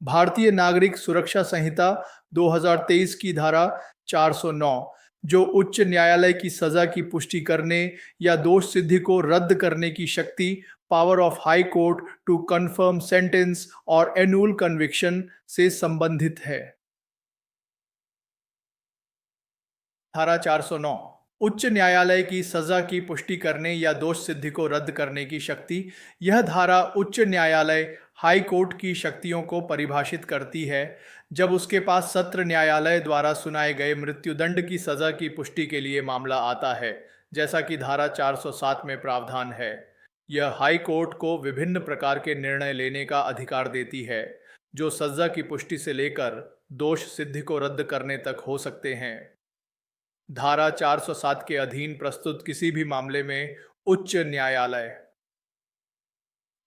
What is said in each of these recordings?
भारतीय नागरिक सुरक्षा संहिता 2023 की धारा 409, जो उच्च न्यायालय की सजा की पुष्टि करने या दोष सिद्धि को रद्द करने की शक्ति, power of high court to confirm sentence और एनुअल कन्विक्शन से संबंधित है। धारा 409 उच्च न्यायालय की सजा की पुष्टि करने या दोष सिद्धि को रद्द करने की शक्ति। यह धारा उच्च न्यायालय हाई कोर्ट की शक्तियों को परिभाषित करती है जब उसके पास सत्र न्यायालय द्वारा सुनाए गए मृत्युदंड की सजा की पुष्टि के लिए मामला आता है, जैसा कि धारा 407 में प्रावधान है। यह हाई कोर्ट को विभिन्न प्रकार के निर्णय लेने का अधिकार देती है, जो सजा की पुष्टि से लेकर दोष सिद्धि को रद्द करने तक हो सकते हैं। धारा 407 के अधीन प्रस्तुत किसी भी मामले में उच्च न्यायालय।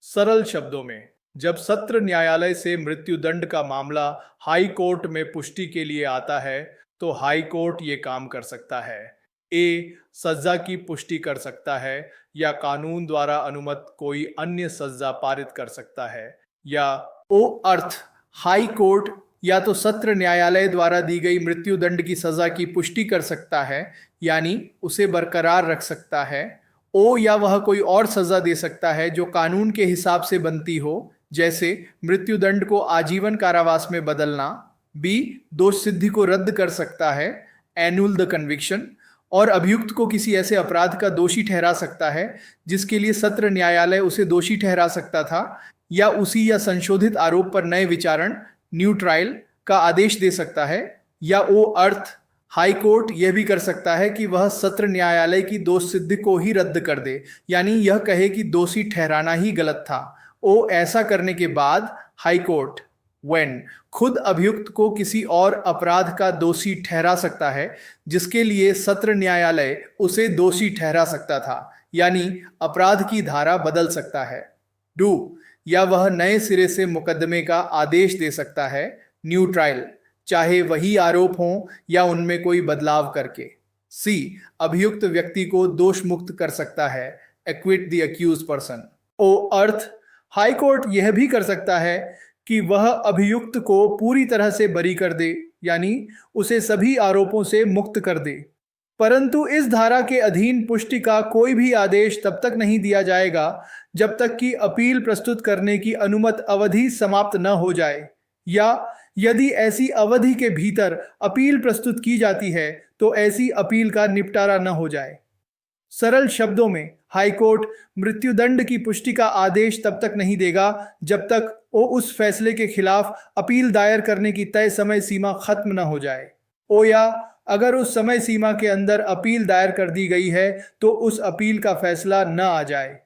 सरल शब्दों में, जब सत्र न्यायालय से मृत्युदंड का मामला हाई कोर्ट में पुष्टि के लिए आता है तो हाई कोर्ट ये काम कर सकता है। ए, सजा की पुष्टि कर सकता है या कानून द्वारा अनुमत कोई अन्य सजा पारित कर सकता है, या ओ अर्थ हाई कोर्ट या तो सत्र न्यायालय द्वारा दी गई मृत्युदंड की सजा की पुष्टि कर सकता है, यानी उसे बरकरार रख सकता है। ओ, या वह कोई और सजा दे सकता है जो कानून के हिसाब से बनती हो, जैसे मृत्युदंड को आजीवन कारावास में बदलना। बी, दोष सिद्धि को रद्द कर सकता है, एनुअल द कन्विक्शन, और अभियुक्त को किसी ऐसे अपराध का दोषी ठहरा सकता है जिसके लिए सत्र न्यायालय उसे दोषी ठहरा सकता था, या उसी या संशोधित आरोप पर नए विचारण, न्यू ट्रायल का आदेश दे सकता है। या ओ अर्थ हाई कोर्ट यह भी कर सकता है कि वह सत्र न्यायालय की दोष सिद्धि को ही रद्द कर दे, यानी यह कहे कि दोषी ठहराना ही गलत था। ओ, ऐसा करने के बाद हाई कोर्ट व्हेन खुद अभियुक्त को किसी और अपराध का दोषी ठहरा सकता है जिसके लिए सत्र न्यायालय उसे दोषी ठहरा सकता था, यानी अपराध की धारा बदल सकता है। डू, या वह नए सिरे से मुकदमे का आदेश दे सकता है, न्यू ट्रायल, चाहे वही आरोप हों या उनमें कोई बदलाव करके। सी, अभियुक्त व्यक्ति को दोष मुक्त कर सकता है, एक्विट द अक्यूज्ड पर्सन। ओ अर्थ हाई कोर्ट यह भी कर सकता है कि वह अभियुक्त को पूरी तरह से बरी कर दे, यानी उसे सभी आरोपों से मुक्त कर दे। परंतु इस धारा के अधीन पुष्टि का कोई भी आदेश तब तक नहीं दिया जाएगा जब तक कि अपील प्रस्तुत करने की अनुमत अवधि समाप्त न हो जाए, या यदि ऐसी अवधि के भीतर अपील प्रस्तुत की जाती है तो ऐसी अपील का निपटारा न हो जाए। सरल शब्दों में, हाईकोर्ट मृत्युदंड की पुष्टि का आदेश तब तक नहीं देगा जब तक वो उस फैसले के खिलाफ अपील दायर करने की तय समय सीमा खत्म न हो जाए। ओ, या अगर उस समय सीमा के अंदर अपील दायर कर दी गई है तो उस अपील का फैसला न आ जाए।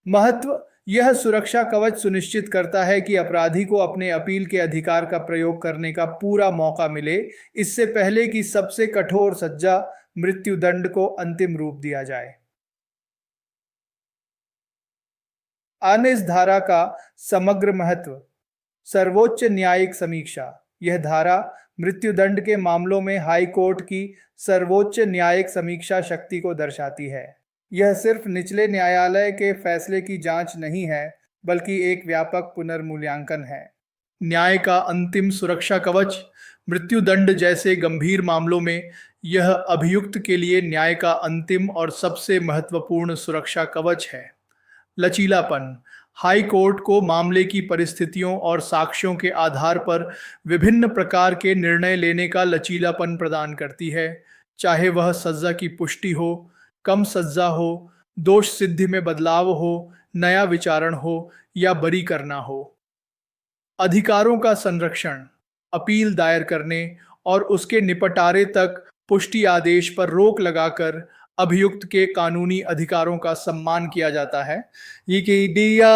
महत्व, यह सुरक्षा कवच सुनिश्चित करता है कि अपराधी को अपने अपील के अधिकार का प्रयोग करने का पूरा मौका मिले, इससे पहले कि सबसे कठोर सजा मृत्युदंड को अंतिम रूप दिया जाए। अन्य इस धारा का समग्र महत्व। सर्वोच्च न्यायिक समीक्षा। यह धारा मृत्युदंड के मामलों में हाई कोर्ट की सर्वोच्च न्यायिक समीक्षा शक्ति को दर्शाती है। यह सिर्फ निचले न्यायालय के फैसले की जांच नहीं है, बल्कि एक व्यापक पुनर्मूल्यांकन है। न्याय का अंतिम सुरक्षा कवच। मृत्युदंड जैसे गंभीर मामलों में यह अभियुक्त के लिए न्याय का अंतिम और सबसे महत्वपूर्ण सुरक्षा कवच है। लचीलापन। हाई कोर्ट को मामले की परिस्थितियों और साक्ष्यों के आधार पर विभिन्न प्रकार के निर्णय लेने का लचीलापन प्रदान करती है, चाहे वह सजा की पुष्टि हो, कम सजा हो, दोष सिद्धि में बदलाव हो, नया विचारण हो या बरी करना हो। अधिकारों का संरक्षण। अपील दायर करने और उसके निपटारे तक पुष्टि आदेश पर रोक लगाकर अभियुक्त के कानूनी अधिकारों का सम्मान किया जाता है। ये दिया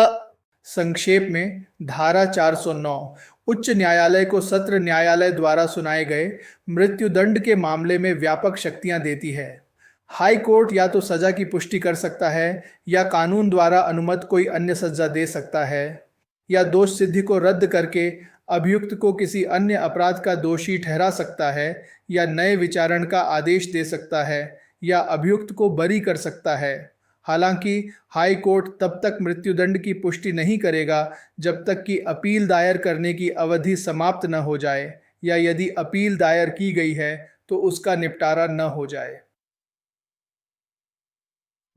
संक्षेप में, धारा 409 उच्च न्यायालय को सत्र न्यायालय द्वारा सुनाए गए मृत्युदंड के मामले में व्यापक शक्तियां देती है। हाई कोर्ट या तो सजा की पुष्टि कर सकता है या कानून द्वारा अनुमत कोई अन्य सजा दे सकता है, या दोष सिद्धि को रद्द करके अभियुक्त को किसी अन्य अपराध का दोषी ठहरा सकता है, या नए विचारण का आदेश दे सकता है, या अभियुक्त को बरी कर सकता है। हालांकि हाई कोर्ट तब तक मृत्युदंड की पुष्टि नहीं करेगा जब तक कि अपील दायर करने की अवधि समाप्त न हो जाए या यदि अपील दायर की गई है तो उसका निपटारा न हो जाए।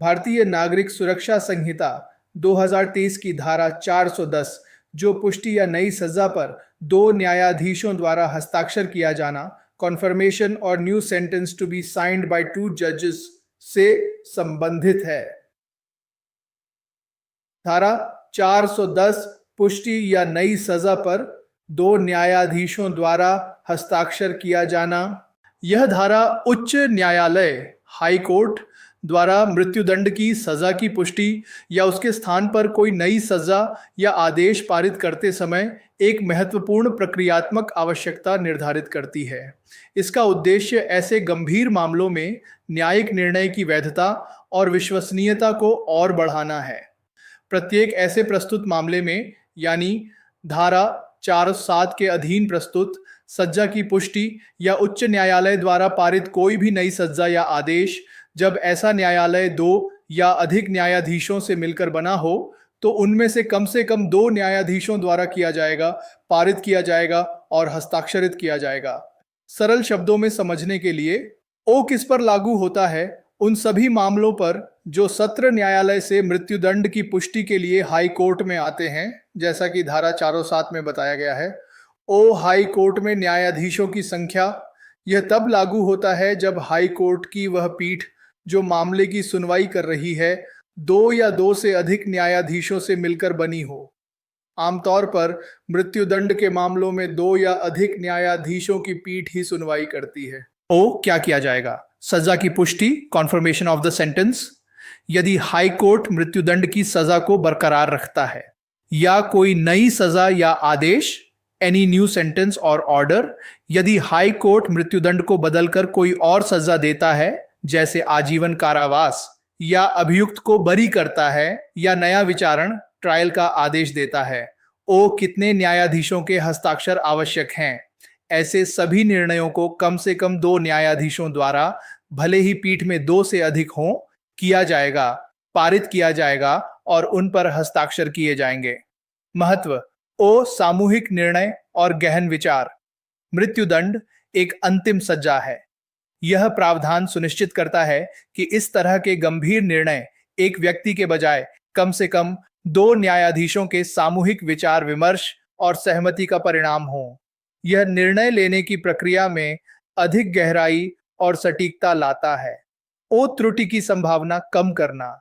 भारतीय नागरिक सुरक्षा संहिता 2023 की धारा 410, जो पुष्टि या नई सजा पर दो न्यायाधीशों द्वारा हस्ताक्षर किया जाना, कॉन्फर्मेशन और new sentence to be signed by two जजेस से संबंधित है। धारा 410 पुष्टि या नई सजा पर दो न्यायाधीशों द्वारा हस्ताक्षर किया जाना। यह धारा उच्च न्यायालय हाई कोर्ट द्वारा मृत्युदंड की सजा की पुष्टि या उसके स्थान पर कोई नई सजा या आदेश पारित करते समय एक महत्वपूर्ण प्रक्रियात्मक आवश्यकता निर्धारित करती है। इसका उद्देश्य ऐसे गंभीर मामलों में न्यायिक निर्णय की वैधता और विश्वसनीयता को और बढ़ाना है। प्रत्येक ऐसे प्रस्तुत मामले में यानी धारा 407 के अधीन प्रस्तुत सजा की पुष्टि या उच्च न्यायालय द्वारा पारित कोई भी नई सजा या आदेश, जब ऐसा न्यायालय दो या अधिक न्यायाधीशों से मिलकर बना हो तो उनमें से कम दो न्यायाधीशों द्वारा किया जाएगा, पारित किया जाएगा और हस्ताक्षरित किया जाएगा। सरल शब्दों में समझने के लिए ओ किस पर लागू होता है? उन सभी मामलों पर जो सत्र न्यायालय से मृत्युदंड की पुष्टि के लिए हाई कोर्ट में आते हैं, जैसा कि धारा 407 में बताया गया है। ओ हाई कोर्ट में न्यायाधीशों की संख्या, यह तब लागू होता है जब हाई कोर्ट की वह पीठ जो मामले की सुनवाई कर रही है दो या दो से अधिक न्यायाधीशों से मिलकर बनी हो। आमतौर पर मृत्युदंड के मामलों में दो या अधिक न्यायाधीशों की पीठ ही सुनवाई करती है। ओ क्या किया जाएगा? सजा की पुष्टि, कॉन्फर्मेशन ऑफ द सेंटेंस। यदि हाई कोर्ट मृत्युदंड की सजा को बरकरार रखता है या कोई नई सजा या आदेश, एनी न्यू सेंटेंस और ऑर्डर, यदि हाई कोर्ट मृत्युदंड को बदलकर कोई और सजा देता है जैसे आजीवन कारावास, या अभियुक्त को बरी करता है या नया विचारण ट्रायल का आदेश देता है। ओ कितने न्यायाधीशों के हस्ताक्षर आवश्यक हैं? ऐसे सभी निर्णयों को कम से कम दो न्यायाधीशों द्वारा, भले ही पीठ में दो से अधिक हों, किया जाएगा, पारित किया जाएगा और उन पर हस्ताक्षर किए जाएंगे। महत्व: ओ सामूहिक निर्णय और गहन विचार। मृत्युदंड एक अंतिम सजा है। यह प्रावधान सुनिश्चित करता है कि इस तरह के गंभीर निर्णय एक व्यक्ति के बजाय कम से कम दो न्यायाधीशों के सामूहिक विचार विमर्श और सहमति का परिणाम हो। यह निर्णय लेने की प्रक्रिया में अधिक गहराई और सटीकता लाता है। ओ त्रुटि की संभावना कम करना।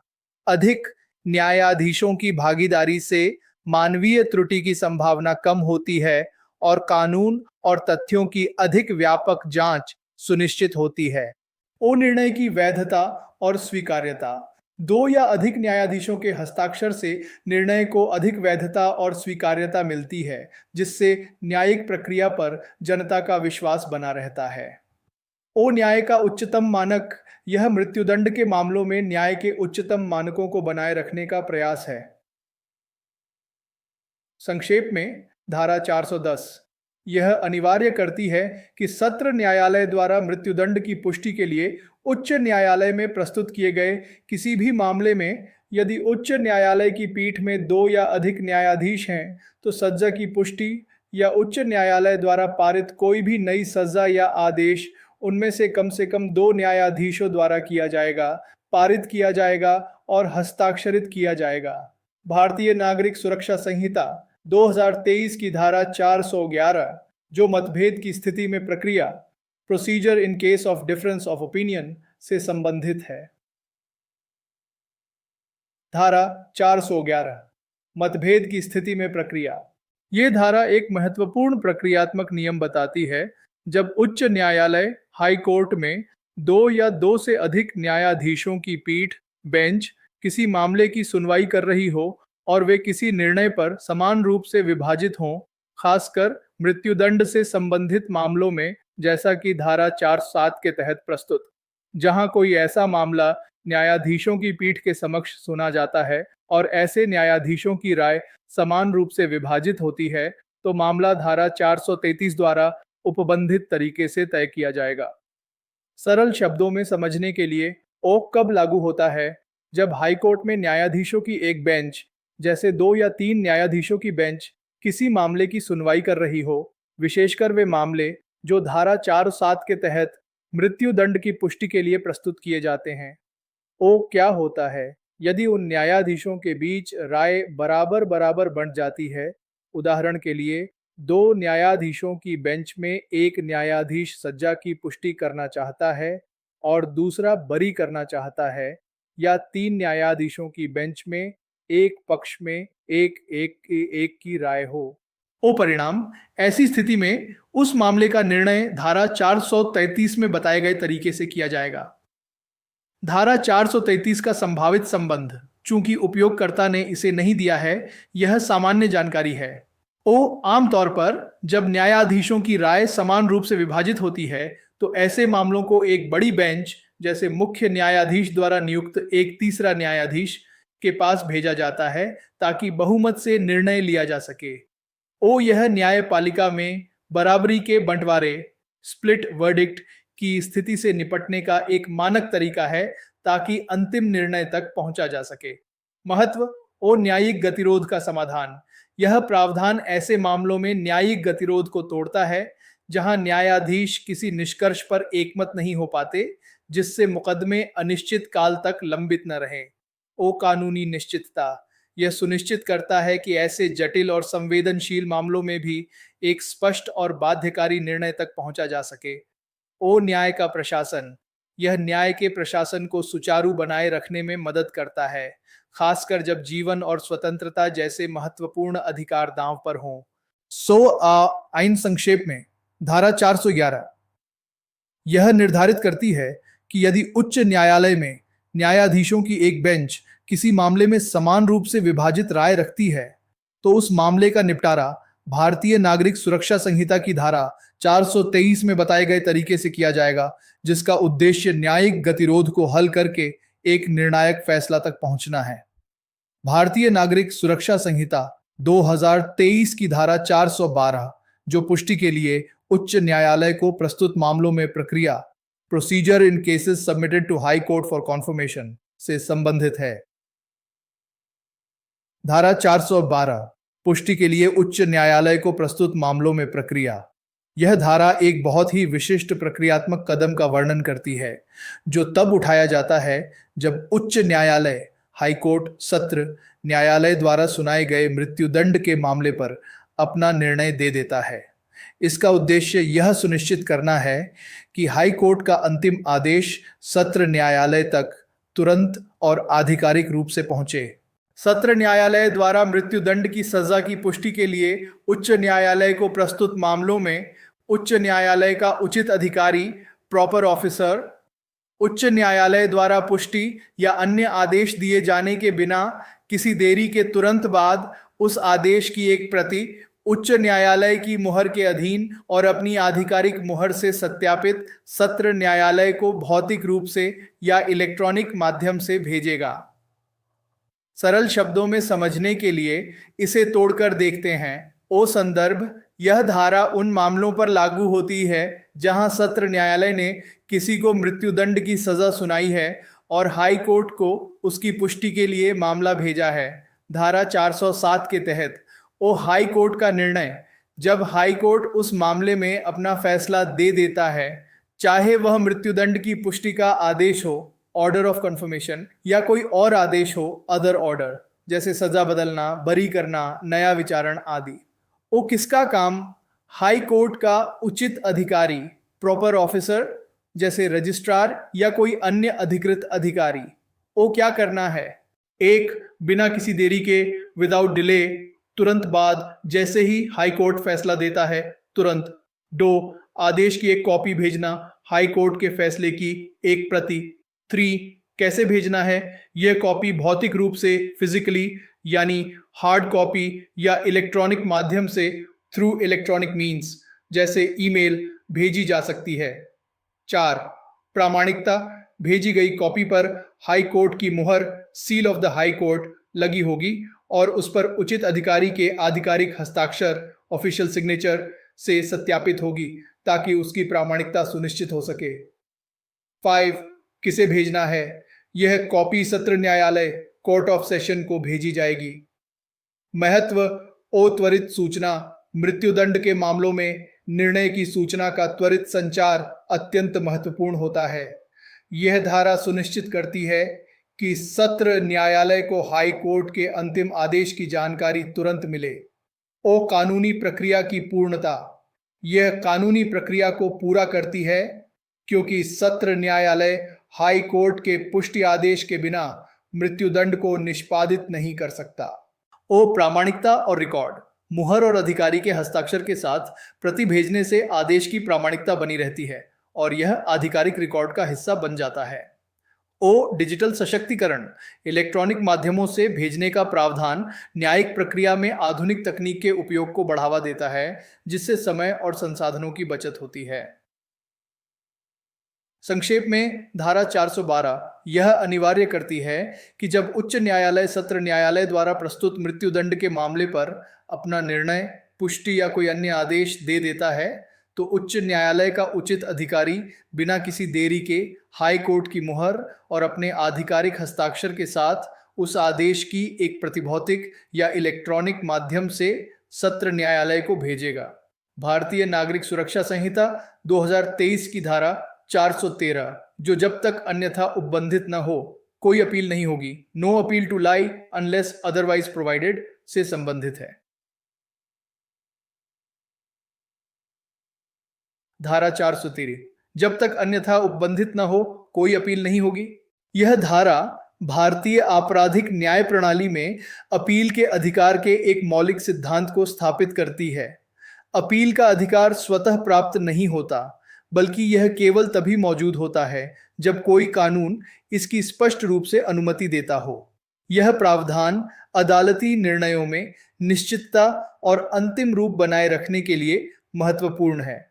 अधिक न्यायाधीशों की भागीदारी से मानवीय त्रुटि की संभावना कम होती है और कानून और तथ्यों की अधिक व्यापक जांच सुनिश्चित होती है। ओ निर्णय की वैधता और स्वीकार्यता। दो या अधिक न्यायाधीशों के हस्ताक्षर से निर्णय को अधिक वैधता और स्वीकार्यता मिलती है, जिससे न्यायिक प्रक्रिया पर जनता का विश्वास बना रहता है। ओ न्याय का उच्चतम मानक। यह मृत्युदंड के मामलों में न्याय के उच्चतम मानकों को बनाए रखने का प्रयास है। संक्षेप में, धारा 410 यह अनिवार्य करती है कि सत्र न्यायालय द्वारा मृत्युदंड की पुष्टि के लिए उच्च न्यायालय में प्रस्तुत किए गए किसी भी मामले में यदि उच्च न्यायालय की पीठ में दो या अधिक न्यायाधीश हैं तो सजा की पुष्टि या उच्च न्यायालय द्वारा पारित कोई भी नई सजा या आदेश उनमें से कम दो न्यायाधीशों द्वारा किया जाएगा, पारित किया जाएगा और हस्ताक्षरित किया जाएगा। भारतीय नागरिक सुरक्षा संहिता 2023 की धारा 411, जो मतभेद की स्थिति में प्रक्रिया, procedure in case of difference of opinion से संबंधित है। धारा 411 मतभेद की स्थिति में प्रक्रिया। ये धारा एक महत्वपूर्ण प्रक्रियात्मक नियम बताती है जब उच्च न्यायालय हाई कोर्ट में दो या दो से अधिक न्यायाधीशों की पीठ बेंच किसी मामले की सुनवाई कर रही हो और वे किसी निर्णय पर समान रूप से विभाजित हों, खासकर मृत्युदंड से संबंधित मामलों में, जैसा कि धारा 407 के तहत प्रस्तुत। जहां कोई ऐसा मामला न्यायाधीशों की पीठ के समक्ष सुना जाता है और ऐसे न्यायाधीशों की राय समान रूप से विभाजित होती है, तो मामला धारा 433 द्वारा उपबंधित तरीके से तय किया जाएगा। सरल शब्दों में समझने के लिए, ओ कब लागू होता है? जब हाईकोर्ट में न्यायाधीशों की एक बेंच, जैसे 2 या 3 न्यायाधीशों की बेंच, किसी मामले की सुनवाई कर रही हो, विशेषकर वे मामले जो धारा 407 के तहत मृत्यु दंड की पुष्टि के लिए प्रस्तुत किए जाते हैं। ओ क्या होता है यदि उन न्यायाधीशों के बीच राय बराबर बराबर बंट जाती है? उदाहरण के लिए, 2 न्यायाधीशों की बेंच में एक न्यायाधीश सजा की पुष्टि करना चाहता है और दूसरा बरी करना चाहता है, या 3 न्यायाधीशों की बेंच में एक पक्ष में एक की राय हो। ओ परिणाम, ऐसी स्थिति में उस मामले का निर्णय धारा 433 में बताए गए तरीके से किया जाएगा। धारा 433 का संभावित संबंध, चूंकि उपयोगकर्ता ने इसे नहीं दिया है, यह सामान्य जानकारी है। ओ आमतौर पर जब न्यायाधीशों की राय समान रूप से विभाजित होती है, तो ऐसे मामलों को एक बड़ी बेंच, जैसे मुख्य न्यायाधीश द्वारा नियुक्त एक तीसरा न्यायाधीश, के पास भेजा जाता है ताकि बहुमत से निर्णय लिया जा सके। ओ यह न्यायपालिका में बराबरी के बंटवारे, स्प्लिट वर्डिक्ट की स्थिति से निपटने का एक मानक तरीका है ताकि अंतिम निर्णय तक पहुंचा जा सके। महत्व ओ न्यायिक गतिरोध का समाधान, यह प्रावधान ऐसे मामलों में न्यायिक गतिरोध को तोड़ता है जहां न्यायाधीश किसी निष्कर्ष पर एकमत नहीं हो पाते, जिससे मुकदमे अनिश्चित काल तक लंबित न रहें। ओ कानूनी निश्चितता, यह सुनिश्चित करता है कि ऐसे जटिल और संवेदनशील मामलों में भी एक स्पष्ट और बाध्यकारी निर्णय तक पहुंचा जा सके। ओ न्याय का प्रशासन, यह न्याय के प्रशासन को सुचारू बनाए रखने में मदद करता है, खासकर जब जीवन और स्वतंत्रता जैसे महत्वपूर्ण अधिकार दांव पर हों। आइन संक्षेप में, धारा 411 यह निर्धारित करती है कि यदि उच्च न्यायालय में न्यायाधीशों की एक बेंच किसी मामले में समान रूप से विभाजित राय रखती है, तो उस मामले का निपटारा भारतीय नागरिक सुरक्षा संहिता की धारा 423 में बताए गए तरीके से किया जाएगा, जिसका उद्देश्य न्यायिक गतिरोध को हल करके एक निर्णायक फैसला तक पहुंचना है। भारतीय नागरिक सुरक्षा संहिता 2023 की धारा 412, जो पुष्टि के लिए उच्च न्यायालय को प्रस्तुत मामलों में प्रक्रिया, procedure in cases submitted to high court for confirmation, से संबंधित है। धारा 412 पुष्टि के लिए उच्च न्यायालय को प्रस्तुत मामलों में प्रक्रिया। यह धारा एक बहुत ही विशिष्ट प्रक्रियात्मक कदम का वर्णन करती है, जो तब उठाया जाता है जब उच्च न्यायालय, हाईकोर्ट, सत्र न्यायालय द्वारा सुनाए गए मृत्युदंड के मामले पर अपना निर्णय दे देता है। इसका उद्देश्य यह सुनिश्चित करना है कि हाई कोर्ट का अंतिम आदेश सत्र न्यायालय तक तुरंत और आधिकारिक रूप से पहुंचे। सत्र न्यायालय द्वारा मृत्युदंड की सजा की पुष्टि के लिए उच्च न्यायालय को प्रस्तुत मामलों में उच्च न्यायालय का उचित अधिकारी, प्रॉपर ऑफिसर, उच्च न्यायालय द्वारा पुष्टि या अन्य आदेश दिए जाने के बिना किसी देरी के तुरंत बाद उस आदेश की एक प्रति उच्च न्यायालय की मुहर के अधीन और अपनी आधिकारिक मुहर से सत्यापित सत्र न्यायालय को भौतिक रूप से या इलेक्ट्रॉनिक माध्यम से भेजेगा। सरल शब्दों में समझने के लिए इसे तोड़कर देखते हैं। ओ संदर्भ, यह धारा उन मामलों पर लागू होती है जहां सत्र न्यायालय ने किसी को मृत्युदंड की सजा सुनाई है और हाई कोर्ट को उसकी पुष्टि के लिए मामला भेजा है। धारा 407 के तहत ओ हाई कोर्ट का निर्णय, जब हाई कोर्ट उस मामले में अपना फैसला दे देता है, चाहे वह मृत्युदंड की पुष्टि का आदेश हो, ऑर्डर ऑफ कंफर्मेशन, या कोई और आदेश हो, अदर ऑर्डर, जैसे सजा बदलना, बरी करना, नया विचारण आदि। ओ किसका काम? हाई कोर्ट का उचित अधिकारी, प्रॉपर ऑफिसर, जैसे रजिस्ट्रार या कोई अन्य अधिकृत अधिकारी। ओ क्या करना है? 1. बिना किसी देरी के, विदाउट डिले, तुरंत बाद, जैसे ही हाई कोर्ट फैसला देता है, तुरंत। 2. आदेश की एक कॉपी भेजना, हाई कोर्ट के फैसले की एक प्रति। 3. कैसे भेजना है? यह कॉपी भौतिक रूप से, फिजिकली, यानी हार्ड कॉपी, या इलेक्ट्रॉनिक माध्यम से, थ्रू इलेक्ट्रॉनिक मीन्स, जैसे ईमेल, भेजी जा सकती है। 4. प्रामाणिकता, भेजी गई कॉपी पर हाई कोर्ट की मुहर, seal of the high court, लगी होगी और उस पर उचित अधिकारी के आधिकारिक हस्ताक्षर, ऑफिशियल सिग्नेचर से सत्यापित होगी ताकि उसकी प्रामाणिकता सुनिश्चित हो सके। 5. किसे भेजना है? यह कॉपी सत्र न्यायालय कोर्ट ऑफ सेशन को भेजी जाएगी। महत्व ओ त्वरित सूचना। मृत्युदंड के मामलों में निर्णय की सूचना का त्वरित संचार अत्यंत महत्वपूर्ण होता है। यह धारा सुनिश्चित करती है कि सत्र न्यायालय को हाई कोर्ट के अंतिम आदेश की जानकारी तुरंत मिले। ओ कानूनी प्रक्रिया की पूर्णता। यह कानूनी प्रक्रिया को पूरा करती है क्योंकि सत्र न्यायालय हाई कोर्ट के पुष्टि आदेश के बिना मृत्युदंड को निष्पादित नहीं कर सकता। ओ प्रामाणिकता और रिकॉर्ड। मुहर और अधिकारी के हस्ताक्षर के साथ प्रति भेजने से आदेश की प्रामाणिकता बनी रहती है और यह आधिकारिक रिकॉर्ड का हिस्सा बन जाता है। ओ डिजिटल सशक्तिकरण। इलेक्ट्रॉनिक माध्यमों से भेजने का प्रावधान न्यायिक प्रक्रिया में आधुनिक तकनीक के उपयोग को बढ़ावा देता है, जिससे समय और संसाधनों की बचत होती है। संक्षेप में धारा 412 यह अनिवार्य करती है कि जब उच्च न्यायालय सत्र न्यायालय द्वारा प्रस्तुत मृत्युदंड के मामले पर अपना निर्णय, पुष्टि या कोई अन्य आदेश दे देता है तो उच्च न्यायालय का उचित अधिकारी बिना किसी देरी के हाई कोर्ट की मुहर और अपने आधिकारिक हस्ताक्षर के साथ उस आदेश की एक प्रतिभौतिक या इलेक्ट्रॉनिक माध्यम से सत्र न्यायालय को भेजेगा। भारतीय नागरिक सुरक्षा संहिता 2023 की धारा 413 जो जब तक अन्यथा उपबंधित न हो कोई अपील नहीं होगी, no appeal to lie unless otherwise provided से संबंधित है। धारा 413 जब तक अन्यथा उपबंधित न हो कोई अपील नहीं होगी। यह धारा भारतीय आपराधिक न्याय प्रणाली में अपील के अधिकार के एक मौलिक सिद्धांत को स्थापित करती है। अपील का अधिकार स्वतः प्राप्त नहीं होता, बल्कि यह केवल तभी मौजूद होता है जब कोई कानून इसकी स्पष्ट रूप से अनुमति देता हो। यह प्रावधान अदालती निर्णयों में निश्चितता और अंतिम रूप बनाए रखने के लिए महत्वपूर्ण है।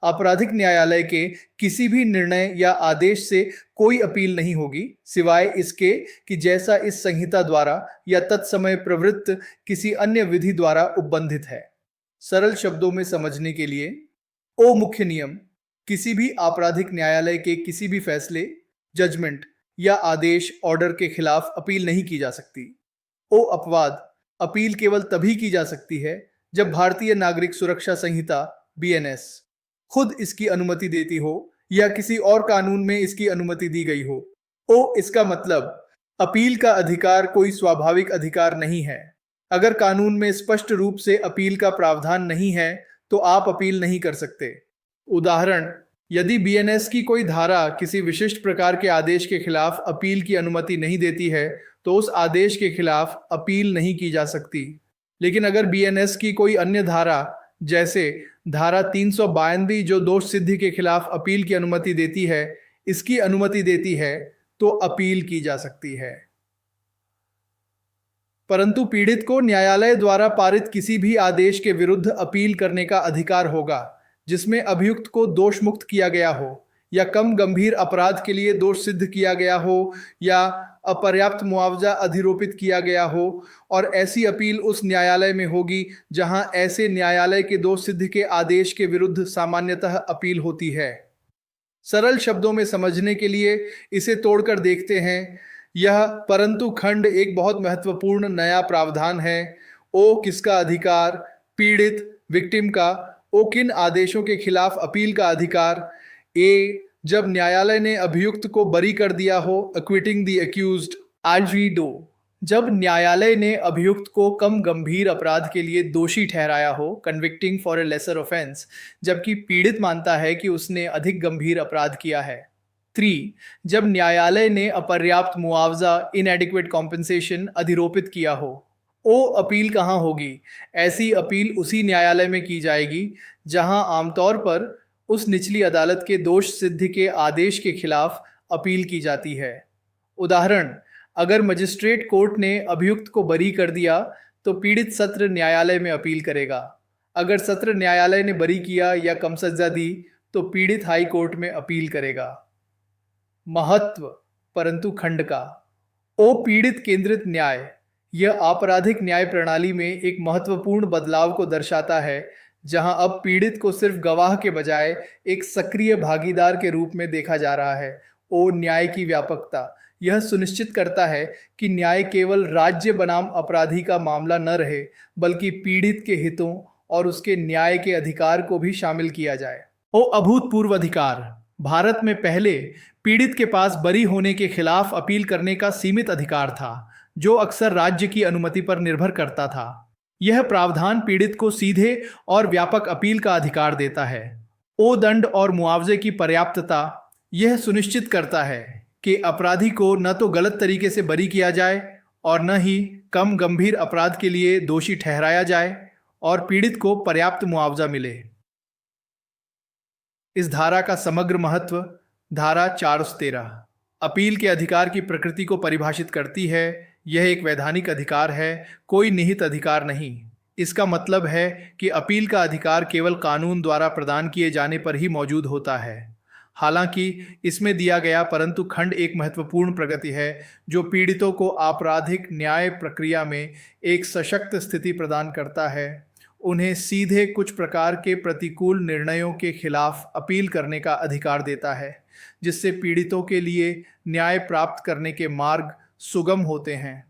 आपराधिक न्यायालय के किसी भी निर्णय या आदेश से कोई अपील नहीं होगी, सिवाय इसके कि जैसा इस संहिता द्वारा या तत्समय प्रवृत्त किसी अन्य विधि द्वारा उपबंधित है। सरल शब्दों में समझने के लिए, ओ मुख्य नियम, किसी भी आपराधिक न्यायालय के किसी भी फैसले, जजमेंट या आदेश ऑर्डर के खिलाफ अपील नहीं की जा सकती। ओ अपवाद, अपील केवल तभी की जा सकती है जब भारतीय नागरिक सुरक्षा संहिता BNS खुद इसकी अनुमति देती हो या किसी और कानून में इसकी अनुमति दी गई हो। ओ इसका मतलब अपील का अधिकार कोई स्वाभाविक अधिकार नहीं है। अगर कानून में स्पष्ट रूप से अपील का प्रावधान नहीं है तो आप अपील नहीं कर सकते। उदाहरण, यदि BNS की कोई धारा किसी विशिष्ट प्रकार के आदेश के खिलाफ अपील की अनुमति नहीं देती है तो उस आदेश के खिलाफ अपील नहीं की जा सकती। लेकिन अगर BNS की कोई अन्य धारा, जैसे धारा 392 जो दोष सिद्धि के खिलाफ अपील की अनुमति देती है, इसकी अनुमति देती है तो अपील की जा सकती है। परंतु पीड़ित को न्यायालय द्वारा पारित किसी भी आदेश के विरुद्ध अपील करने का अधिकार होगा जिसमें अभियुक्त को दोष मुक्त किया गया हो या कम गंभीर अपराध के लिए दोष सिद्ध किया गया हो या अपर्याप्त मुआवजा अधिरोपित किया गया हो, और ऐसी अपील उस न्यायालय में होगी जहां ऐसे न्यायालय के दोष सिद्ध के आदेश के विरुद्ध सामान्यतः अपील होती है। सरल शब्दों में समझने के लिए इसे तोड़कर देखते हैं। यह परंतु खंड एक बहुत महत्वपूर्ण नया प्रावधान है। ओ किसका अधिकार, पीड़ित विक्टिम का। ओ किन आदेशों के खिलाफ अपील का अधिकार। ए जब न्यायालय ने अभियुक्त को बरी कर दिया हो, एक्विटिंग द अक्यूज्ड। आर्जीडो जब न्यायालय ने अभियुक्त को कम गंभीर अपराध के लिए दोषी ठहराया हो, convicting for a laser offence, जबकि पीड़ित मानता है कि उसने अधिक गंभीर अपराध किया है। 3 जब न्यायालय ने अपर्याप्त मुआवजा, इनएडिक्वेट कॉम्पेंसेशन अधिरोपित किया हो। ओ अपील कहाँ होगी? ऐसी अपील उसी न्यायालय में की जाएगी जहां आमतौर पर उस निचली अदालत के दोष सिद्धि के आदेश के खिलाफ अपील की जाती है। उदाहरण, अगर मजिस्ट्रेट कोर्ट ने अभियुक्त को बरी कर दिया तो पीड़ित सत्र न्यायालय में अपील करेगा। अगर सत्र न्यायालय ने बरी किया या कम सजा दी तो पीड़ित हाई कोर्ट में अपील करेगा। महत्व परंतु खंड का। ओ पीड़ित केंद्रित न्याय, यह आपराधिक न्याय प्रणाली में एक महत्वपूर्ण बदलाव को दर्शाता है जहां अब पीड़ित को सिर्फ गवाह के बजाय एक सक्रिय भागीदार के रूप में देखा जा रहा है। ओ न्याय की व्यापकता, यह सुनिश्चित करता है कि न्याय केवल राज्य बनाम अपराधी का मामला न रहे, बल्कि पीड़ित के हितों और उसके न्याय के अधिकार को भी शामिल किया जाए। अभूतपूर्व अधिकार। भारत में पहले पीड़ित के पास बरी होने के खिलाफ अपील करने का सीमित अधिकार था, जो अक्सर राज्य की अनुमति पर निर्भर करता था। यह प्रावधान पीड़ित को सीधे और व्यापक अपील का अधिकार देता है। दंड और मुआवजे की पर्याप्तता। यह सुनिश्चित करता है कि अपराधी को न तो गलत तरीके से बरी किया जाए और न ही कम गंभीर अपराध के लिए दोषी ठहराया जाए, और पीड़ित को पर्याप्त मुआवजा मिले। इस धारा का समग्र महत्व। धारा 413 अपील के अधिकार की प्रकृति को परिभाषित करती है। यह एक वैधानिक अधिकार है, कोई निहित अधिकार नहीं। इसका मतलब है कि अपील का अधिकार केवल कानून द्वारा प्रदान किए जाने पर ही मौजूद होता है। हालांकि इसमें दिया गया परंतु खंड एक महत्वपूर्ण प्रगति है, जो पीड़ितों को आपराधिक न्याय प्रक्रिया में एक सशक्त स्थिति प्रदान करता है। उन्हें सीधे कुछ प्रकार के प्रतिकूल निर्णयों के खिलाफ अपील करने का अधिकार देता है, जिससे पीड़ितों के लिए न्याय प्राप्त करने के मार्ग सुगम होते हैं।